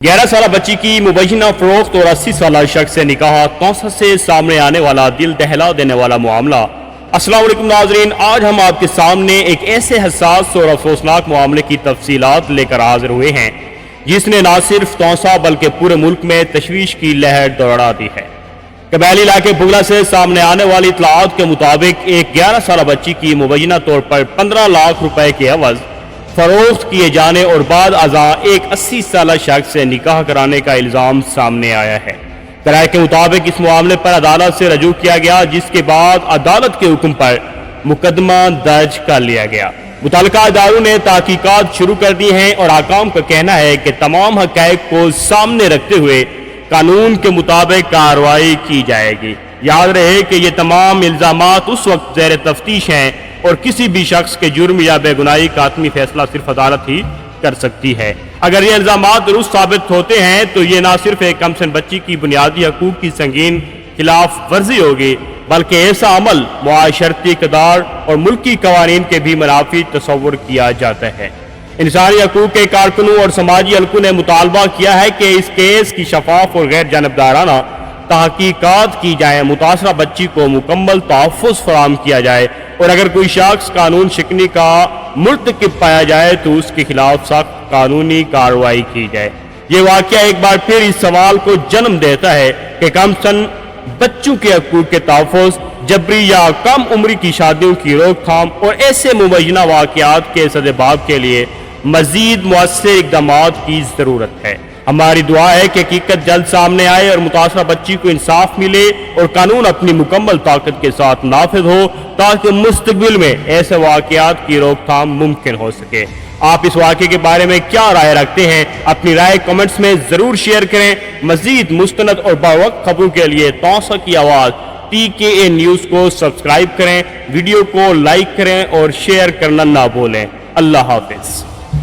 11 سالہ بچی کی مبینہ فروخت اور 80 سالہ شخص سے نکاح، توسہ سے سامنے آنے والا دل دہلا دینے والا معاملہ۔ السلام علیکم ناظرین، آج ہم آپ کے سامنے ایک ایسے حساس اور افسوسناک معاملے کی تفصیلات لے کر حاضر ہوئے ہیں جس نے نہ صرف توسہ بلکہ پورے ملک میں تشویش کی لہر دوڑا دی ہے۔ قبائلی علاقے بگلا سے سامنے آنے والی اطلاعات کے مطابق ایک 11 سالہ بچی کی مبینہ طور پر 15 لاکھ روپے کے عوض فروخت کیے جانے اور بعد ازاں ایک 80 سالہ شخص سے نکاح کرانے کا الزام سامنے آیا ہے۔ ذرائع کے مطابق اس معاملے پر عدالت سے رجوع کیا گیا، جس کے بعد عدالت کے حکم پر مقدمہ درج کر لیا گیا۔ متعلقہ اداروں نے تحقیقات شروع کر دی ہیں اور حکام کا کہنا ہے کہ تمام حقائق کو سامنے رکھتے ہوئے قانون کے مطابق کارروائی کی جائے گی۔ یاد رہے کہ یہ تمام الزامات اس وقت زیر تفتیش ہیں اور کسی بھی شخص کے جرم یا بے گناہی کا حتمی فیصلہ صرف عدالت ہی کر سکتی ہے۔ اگر یہ الزامات درست ثابت ہوتے ہیں تو یہ نہ صرف ایک کمسن بچی کی بنیادی حقوق کی سنگین خلاف ورزی ہوگی، بلکہ ایسا عمل معاشرتی اقدار اور ملکی قوانین کے بھی منافی تصور کیا جاتا ہے۔ انسانی حقوق کے کارکنوں اور سماجی حلقوں نے مطالبہ کیا ہے کہ اس کیس کی شفاف اور غیر جانبدارانہ تحقیقات کی جائیں، متاثرہ بچی کو مکمل تحفظ فراہم کیا جائے اور اگر کوئی شخص قانون شکنی کا مرتکب پایا جائے تو اس کے خلاف سخت قانونی کارروائی کی جائے۔ یہ واقعہ ایک بار پھر اس سوال کو جنم دیتا ہے کہ کم سن بچوں کے حقوق کے تحفظ، جبری یا کم عمری کی شادیوں کی روک تھام اور ایسے مبینہ واقعات کے سدباب کے لیے مزید مؤثر اقدامات کی ضرورت ہے۔ ہماری دعا ہے کہ حقیقت جلد سامنے آئے اور متاثرہ بچی کو انصاف ملے اور قانون اپنی مکمل طاقت کے ساتھ نافذ ہو تاکہ مستقبل میں ایسے واقعات کی روک تھام ممکن ہو سکے۔ آپ اس واقعے کے بارے میں کیا رائے رکھتے ہیں؟ اپنی رائے کمنٹس میں ضرور شیئر کریں۔ مزید مستند اور بروقت خبروں کے لیے توسہ کی آواز TKA نیوز کو سبسکرائب کریں، ویڈیو کو لائک کریں اور شیئر کرنا نہ بھولیں۔ اللہ حافظ۔